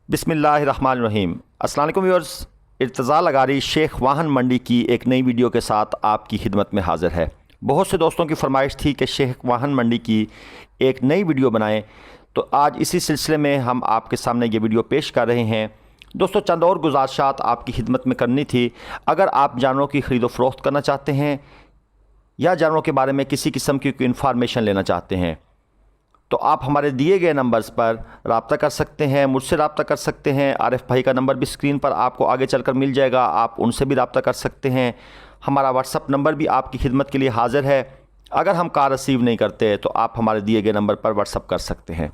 बिस्मिल्लाहिर्रहमानिर्रहीम। अस्सलाम वालेकुम व्यूअर्स, इर्तज़ा लगारी शेख वाहन मंडी की एक नई वीडियो के साथ आपकी खिदमत में हाज़िर है। बहुत से दोस्तों की फरमाइश थी कि शेख वाहन मंडी की एक नई वीडियो बनाएं, तो आज इसी सिलसिले में हम आपके सामने ये वीडियो पेश कर रहे हैं। दोस्तों, चंद और गुजारिशात आपकी खिदमत में करनी थी। अगर आप जानवरों की ख़रीदो फ़रोख्त करना चाहते हैं या जानवरों के बारे में किसी किस्म की कोई इन्फॉर्मेशन लेना चाहते हैं तो आप हमारे दिए गए नंबर्स पर रब्ता कर सकते हैं, मुझसे रब्ता कर सकते हैं। आरिफ भाई का नंबर भी स्क्रीन पर आपको आगे चलकर मिल जाएगा, आप उनसे भी रब्ता कर सकते हैं। हमारा व्हाट्सअप नंबर भी आपकी खिदमत के लिए हाज़िर है। अगर हम कॉल रिसीव नहीं करते तो आप हमारे दिए गए नंबर पर व्हाट्सअप कर सकते हैं।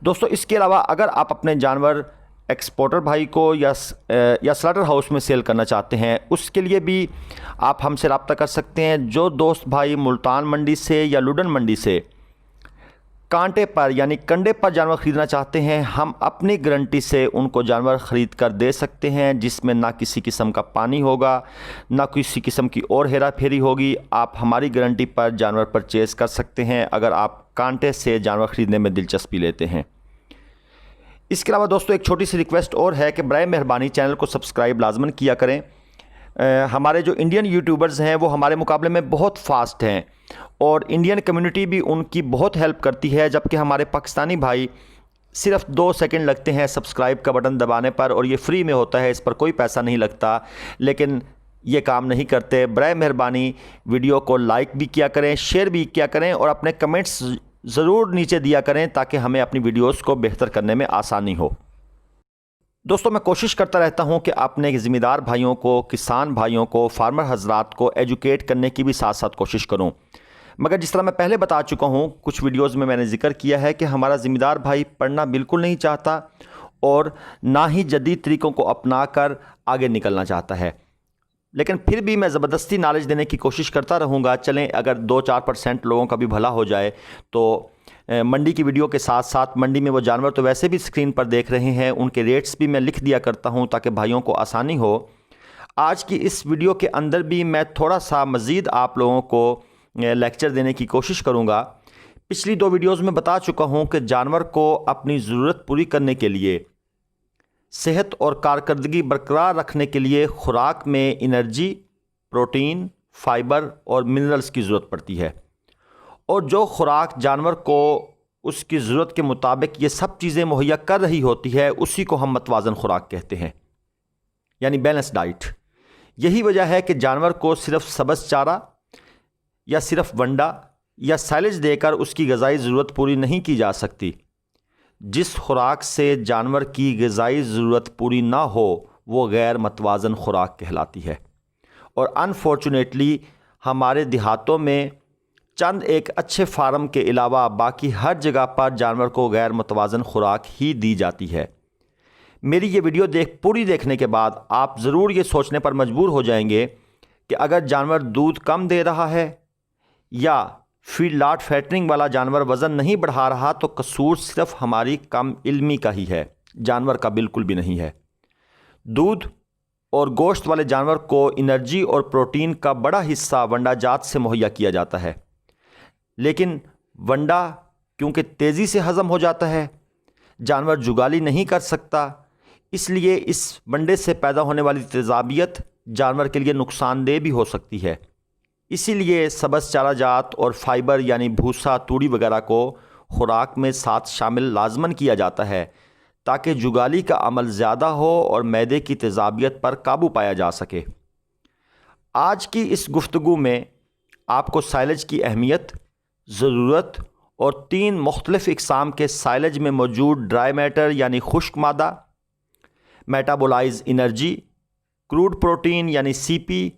दोस्तों, इसके अलावा अगर आप अपने जानवर एक्सपोर्टर भाई को या स्लॉटर हाउस में सेल करना चाहते हैं, उसके लिए भी आप हमसे रब्ता कर सकते हैं। जो दोस्त भाई मुल्तान मंडी से या लुडन मंडी से कांटे पर यानी कंडे पर जानवर ख़रीदना चाहते हैं, हम अपनी गारंटी से उनको जानवर ख़रीद कर दे सकते हैं, जिसमें ना किसी किस्म का पानी होगा, ना किसी किस्म की और हेरा फेरी होगी। आप हमारी गारंटी पर जानवर परचेज़ कर सकते हैं अगर आप कांटे से जानवर ख़रीदने में दिलचस्पी लेते हैं। इसके अलावा दोस्तों, एक छोटी सी रिक्वेस्ट और है कि बराए मेहरबानी चैनल को सब्सक्राइब लाजमन किया करें। हमारे जो इंडियन यूट्यूबर्स हैं वो हमारे मुकाबले में बहुत फास्ट हैं और इंडियन कम्युनिटी भी उनकी बहुत हेल्प करती है, जबकि हमारे पाकिस्तानी भाई सिर्फ 2 सेकंड लगते हैं सब्सक्राइब का बटन दबाने पर, और ये फ्री में होता है, इस पर कोई पैसा नहीं लगता, लेकिन ये काम नहीं करते। बराए मेहरबानी वीडियो को लाइक भी किया करें, शेयर भी किया करें और अपने कमेंट्स ज़रूर नीचे दिया करें ताकि हमें अपनी वीडियोज़ को बेहतर करने में आसानी हो। दोस्तों, मैं कोशिश करता रहता हूं कि अपने ज़िम्मेदार भाइयों को, किसान भाइयों को, फार्मर हजरात को एजुकेट करने की भी साथ साथ कोशिश करूं। मगर जिस तरह मैं पहले बता चुका हूं, कुछ वीडियोस में मैंने जिक्र किया है कि हमारा ज़िम्मेदार भाई पढ़ना बिल्कुल नहीं चाहता और ना ही जदीद तरीक़ों को अपना कर आगे निकलना चाहता है, लेकिन फिर भी मैं ज़बरदस्ती नॉलेज देने की कोशिश करता रहूँगा। चलें, अगर 2-4% लोगों का भी भला हो जाए तो मंडी की वीडियो के साथ साथ मंडी में वो जानवर तो वैसे भी स्क्रीन पर देख रहे हैं, उनके रेट्स भी मैं लिख दिया करता हूं ताकि भाइयों को आसानी हो। आज की इस वीडियो के अंदर भी मैं थोड़ा सा मज़ीद आप लोगों को लेक्चर देने की कोशिश करूंगा। पिछली 2 वीडियोज़ में बता चुका हूं कि जानवर को अपनी ज़रूरत पूरी करने के लिए, सेहत और कारकर्दगी बरकरार रखने के लिए खुराक में एनर्जी, प्रोटीन, फाइबर और मिनरल्स की ज़रूरत पड़ती है, और जो खुराक जानवर को उसकी ज़रूरत के मुताबिक ये सब चीज़ें मुहैया कर रही होती है, उसी को हम मतवाज़न खुराक कहते हैं, यानी बैलेंस डाइट। यही वजह है कि जानवर को सिर्फ सब्ज़ चारा या सिर्फ वंडा या साइलेज देकर उसकी ग़िज़ाई ज़रूरत पूरी नहीं की जा सकती। जिस खुराक से जानवर की ग़िज़ाई ज़रूरत पूरी ना हो वो गैर मतवाज़न खुराक कहलाती है, और अनफॉर्चुनेटली हमारे देहातों में चंद एक अच्छे फार्म के अलावा बाकी हर जगह पर जानवर को गैर मतवाज़न खुराक ही दी जाती है। मेरी ये वीडियो पूरी देखने के बाद आप ज़रूर ये सोचने पर मजबूर हो जाएंगे कि अगर जानवर दूध कम दे रहा है या फीड लॉट फैटनिंग वाला जानवर वज़न नहीं बढ़ा रहा तो कसूर सिर्फ हमारी कम इल्मी का ही है, जानवर का बिल्कुल भी नहीं है। दूध और गोश्त वाले जानवर को एनर्जी और प्रोटीन का बड़ा हिस्सा वंडा जात से मुहैया किया जाता है, लेकिन वंडा क्योंकि तेज़ी से हज़म हो जाता है, जानवर जुगाली नहीं कर सकता, इसलिए इस वंडे से पैदा होने वाली तेज़ाबियत जानवर के लिए नुकसानदेह भी हो सकती है। इसीलिए सब्ज़ चारा जात और फाइबर यानी भूसा, तूड़ी वगैरह को खुराक में साथ शामिल लाजमन किया जाता है ताकि जुगाली का अमल ज़्यादा हो और मैदे की तेज़ाबियत पर काबू पाया जा सके। आज की इस गुफ्तगू में आपको साइलेज की अहमियत, ज़रूरत और 3 मुख्तलिफ़ इक़साम के साइलेज में मौजूद ड्राई मैटर यानी खुश्क मादा, मेटाबोलाइज एनर्जी, क्रूड प्रोटीन यानी सीपी,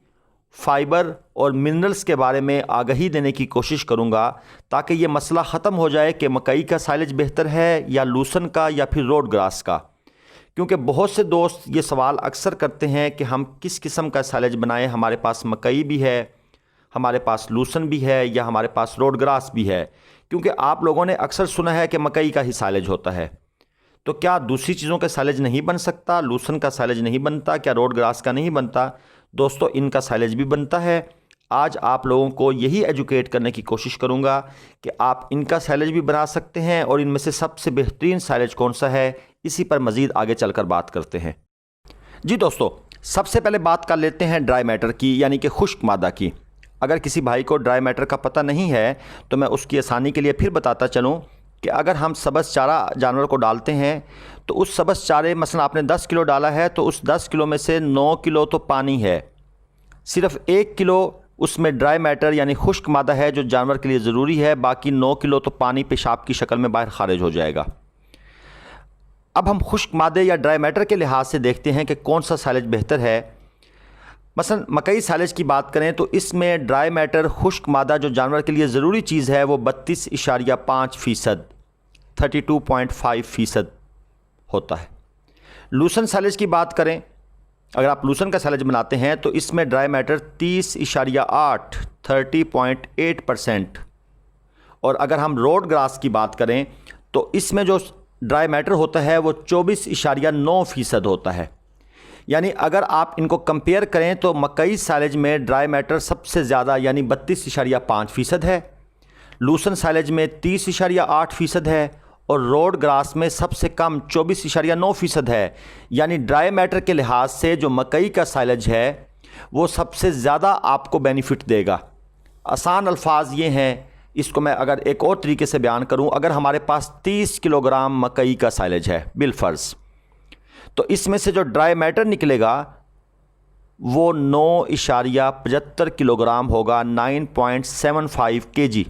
फाइबर और मिनरल्स के बारे में आगाही देने की कोशिश करूंगा ताकि ये मसला ख़त्म हो जाए कि मकई का साइलेज बेहतर है या लूसन का या फिर रोड ग्रास का। क्योंकि बहुत से दोस्त ये सवाल अक्सर करते हैं कि हम किस किस्म का साइलेज बनाएं, हमारे पास मकई भी है, हमारे पास लूसन भी है या हमारे पास रोड ग्रास भी है। क्योंकि आप लोगों ने अक्सर सुना है कि मकई का ही साइलेज होता है, तो क्या दूसरी चीज़ों का साइलेज नहीं बन सकता? लूसन का साइलेज नहीं बनता? क्या रोड ग्रास का नहीं बनता? दोस्तों, इनका साइलेज भी बनता है। आज आप लोगों को यही एजुकेट करने की कोशिश करूंगा कि आप इनका साइलेज भी बना सकते हैं और इनमें से सबसे बेहतरीन साइलेज कौन सा है इसी पर मज़ीद आगे चलकर बात करते हैं। जी दोस्तों, सबसे पहले बात कर लेते हैं ड्राई मैटर की, यानी कि खुश्क मादा की। अगर किसी भाई को ड्राई मैटर का पता नहीं है तो मैं उसकी आसानी के लिए फिर बताता चलूँ कि अगर हम सब्ज़ चारा जानवर को डालते हैं तो उस सब्ज़ चारे, मसलन आपने 10 किलो डाला है तो उस 10 किलो में से 9 किलो तो पानी है, सिर्फ़ 1 किलो उसमें ड्राई मैटर यानी खुश्क मादा है जो जानवर के लिए ज़रूरी है, बाकी 9 किलो तो पानी पेशाब की शक्ल में बाहर खारिज हो जाएगा। अब हम खुश्क मादे या ड्राई मैटर के लिहाज से देखते हैं कि कौन सा साइलेज बेहतर है। मसलन मकई साइलेज की बात करें तो इसमें ड्राई मैटर खुश्क मादा जो जानवर के लिए ज़रूरी चीज़ है वो 32.5%, 32.5% होता है। लूसन साइलेज की बात करें, अगर आप लूसन का साइलेज बनाते हैं तो इसमें ड्राई मैटर 30.8, 30.8%। और अगर हम रोड ग्रास की बात करें तो इसमें जो ड्राई मैटर होता है वो 24.9% होता है। यानी अगर आप इनको कंपेयर करें तो मकई साइलेज में ड्राई मैटर सबसे ज़्यादा यानी 32.5% है, लूसन साइलेज में 30.8% है और रोड ग्रास में सबसे कम 24.9% है। यानी ड्राई मैटर के लिहाज से जो मकई का साइलेज है वो सबसे ज़्यादा आपको बेनिफिट देगा। आसान अल्फाज ये हैं, इसको मैं अगर एक और तरीके से बयान करूं, अगर हमारे पास 30 किलोग्राम मकई का साइलेज है बिलफर्ज, तो इसमें से जो ड्राई मैटर निकलेगा वो 9.75 किलोग्राम होगा, 9.75 kg।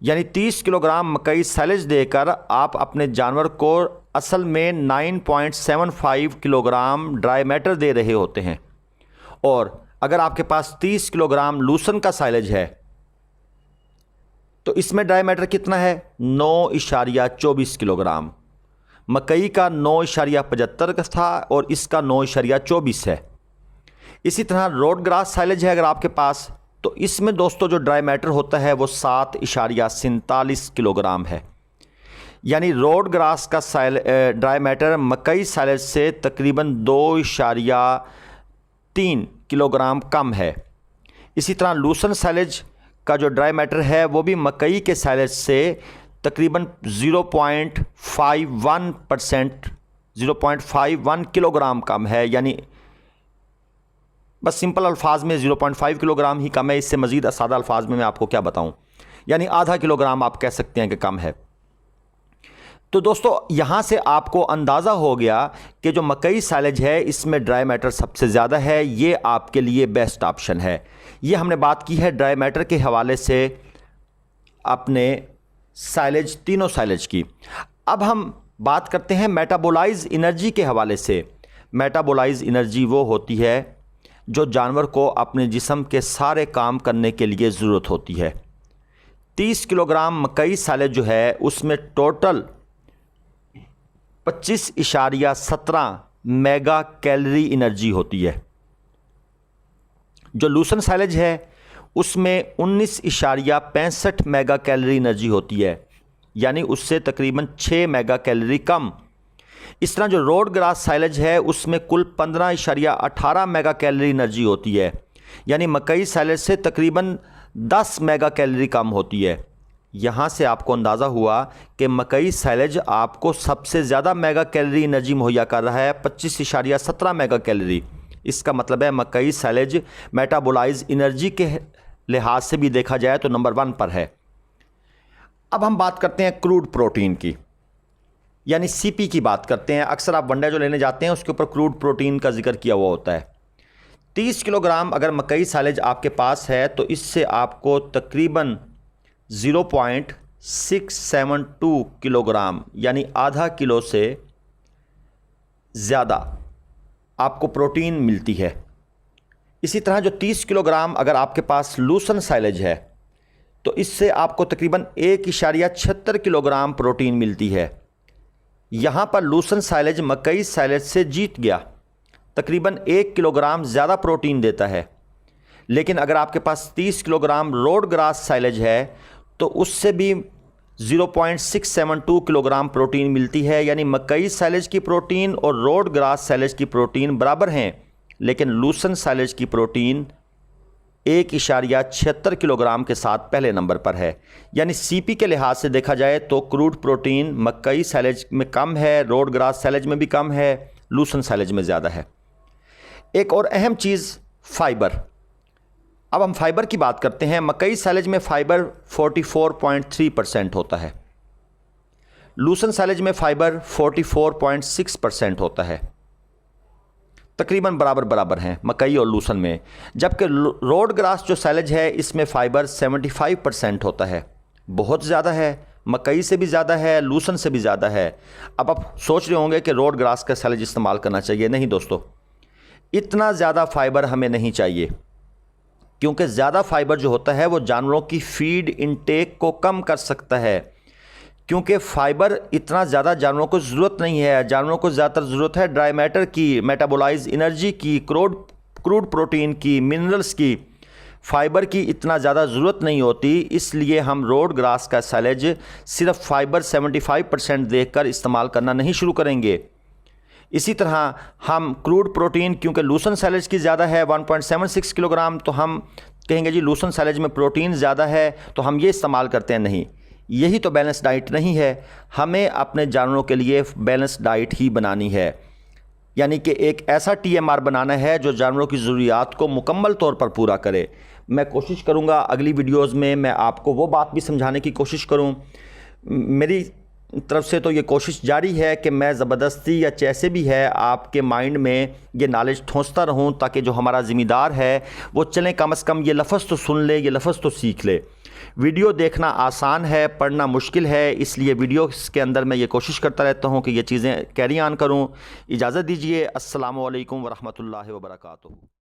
यानी 30 किलोग्राम मकई साइलेज देकर आप अपने जानवर को असल में 9.75 किलोग्राम ड्राई मैटर दे रहे होते हैं। और अगर आपके पास 30 किलोग्राम लूसन का साइलेज है तो इसमें ड्राई मैटर कितना है, 9.24 किलोग्राम। मकई का 9.75 था और इसका 9.24 है। इसी तरह रोड ग्रास साइलेज है अगर आपके पास, तो इसमें दोस्तों जो ड्राई मैटर होता है वो 7.47 किलोग्राम है। यानी रोड ग्रास का ड्राई मैटर मकई साइलेज से तकरीबन 2.3 किलोग्राम कम है। इसी तरह लूसन साइलेज का जो ड्राई मैटर है वो भी मकई के साइलेज से तकरीबन 0.51%, 0.51 किलोग्राम कम है। यानी बस सिंपल अल्फाज में 0.5 किलोग्राम ही कम है, इससे मज़ीद सादा अल्फाज में मैं आपको क्या बताऊं, यानी आधा किलोग्राम आप कह सकते हैं कि कम है। तो दोस्तों यहाँ से आपको अंदाज़ा हो गया कि जो मकई साइलेज है इसमें ड्राई मैटर सबसे ज़्यादा है, ये आपके लिए बेस्ट ऑप्शन है। ये हमने बात की है ड्राई मैटर के हवाले से अपने साइलेज, तीनों साइलेज की। अब हम बात करते हैं मेटाबोलाइज एनर्जी के हवाले से। मेटाबोलाइज एनर्जी वो होती है जो जानवर को अपने जिस्म के सारे काम करने के लिए ज़रूरत होती है। 30 किलोग्राम मकई साइलेज जो है उसमें टोटल 25.17 मेगा कैलोरी एनर्जी होती है। जो लूसन साइलेज है उसमें 19.65 मेगा कैलोरी एनर्जी होती है, यानी उससे तकरीबन 6 मेगा कैलोरी कम। इस तरह जो रोड ग्रास साइलेज है उसमें कुल 15.18 मेगा कैलोरी एनर्जी होती है, यानी मकई साइलेज से तकरीबन 10 मेगा कैलोरी कम होती है। यहाँ से आपको अंदाज़ा हुआ कि मकई साइलेज आपको सबसे ज़्यादा मेगा कैलोरी एनर्जी मुहैया कर रहा है, 25.17 मेगा कैलोरी। इसका मतलब है मकई साइलेज मेटाबोलाइज एनर्जी के लिहाज से भी देखा जाए तो नंबर 1 पर है। अब हम बात करते हैं क्रूड प्रोटीन की, यानी सीपी की बात करते हैं। अक्सर आप वनडे जो लेने जाते हैं उसके ऊपर क्रूड प्रोटीन का जिक्र किया हुआ होता है। 30 किलोग्राम अगर मकई साइलेज आपके पास है तो इससे आपको तकरीबन 0.672 किलोग्राम यानी आधा किलो से ज़्यादा आपको प्रोटीन मिलती है। इसी तरह जो 30 किलोग्राम अगर आपके पास लूसन साइलेज है तो इससे आपको तकरीबन 1.76 किलोग्राम प्रोटीन मिलती है। यहाँ पर लूसन साइलेज मकई साइलेज से जीत गया, तकरीबन 1 किलोग्राम ज़्यादा प्रोटीन देता है। लेकिन अगर आपके पास 30 किलोग्राम रोड ग्रास साइलेज है तो उससे भी 0.672 किलोग्राम प्रोटीन मिलती है। यानी मकई साइलेज की प्रोटीन और रोड ग्रास साइलेज की प्रोटीन बराबर हैं, लेकिन लूसन साइलेज की प्रोटीन 1.76 किलोग्राम के साथ पहले नंबर पर है। यानी सीपी के लिहाज से देखा जाए तो क्रूड प्रोटीन मकई सैलेज में कम है, रोड ग्रास सैलेज में भी कम है, लूसन सैलेज में ज़्यादा है। एक और अहम चीज़ फाइबर। अब हम फाइबर की बात करते हैं। मकई सैलेज में फाइबर 44.3% होता है, लूसन सैलेज में फाइबर 44.6% होता है। तकरीबन बराबर बराबर हैं मकई और लूसन में। जबकि रोड ग्रास जो सैलेज है इसमें फ़ाइबर 75% होता है, बहुत ज़्यादा है, मकई से भी ज़्यादा है, लूसन से भी ज़्यादा है। अब आप सोच रहे होंगे कि रोड ग्रास का सैलेज इस्तेमाल करना चाहिए। नहीं दोस्तों, इतना ज़्यादा फ़ाइबर हमें नहीं चाहिए, क्योंकि ज़्यादा फ़ाइबर जो होता है वो जानवरों की फीड इनटेक को कम कर सकता है। क्योंकि फ़ाइबर इतना ज़्यादा जानवरों को ज़रूरत नहीं है। जानवरों को ज़्यादातर ज़रूरत है ड्राई मैटर की, मेटाबोलाइज एनर्जी की, क्रूड प्रोटीन की, मिनरल्स की। फ़ाइबर की इतना ज़्यादा ज़रूरत नहीं होती, इसलिए हम रोड ग्रास का सैलेज सिर्फ फ़ाइबर 75% देखकर इस्तेमाल करना नहीं शुरू करेंगे। इसी तरह हम क्रूड प्रोटीन, क्योंकि लूसन सैलेज की ज़्यादा है 1.76 किलोग्राम, तो हम कहेंगे जी लूसन सैलेज में प्रोटीन ज़्यादा है तो हम ये इस्तेमाल करते हैं। नहीं, यही तो बैलेंस डाइट नहीं है। हमें अपने जानवरों के लिए बैलेंस डाइट ही बनानी है, यानी कि एक ऐसा TMR बनाना है जो जानवरों की ज़रूरियात को मुकम्मल तौर पर पूरा करे। मैं कोशिश करूँगा अगली वीडियोज़ में मैं आपको वो बात भी समझाने की कोशिश करूँ। मेरी तरफ से तो ये कोशिश जारी है कि मैं ज़बरदस्ती या जैसे भी है आपके माइंड में ये नॉलेज ठोंसता रहूं, ताकि जो हमारा ज़िम्मेदार है वो चलें, कम से कम ये लफ्ज़ तो सुन ले, ये लफ्ज़ तो सीख ले। वीडियो देखना आसान है, पढ़ना मुश्किल है, इसलिए वीडियो के अंदर मैं ये कोशिश करता रहता हूँ कि ये चीज़ें कैरी ऑन करूँ। इजाज़त दीजिए। अस्सलामु अलैकुम वरहमतुल्लाहि वबरकातुहू।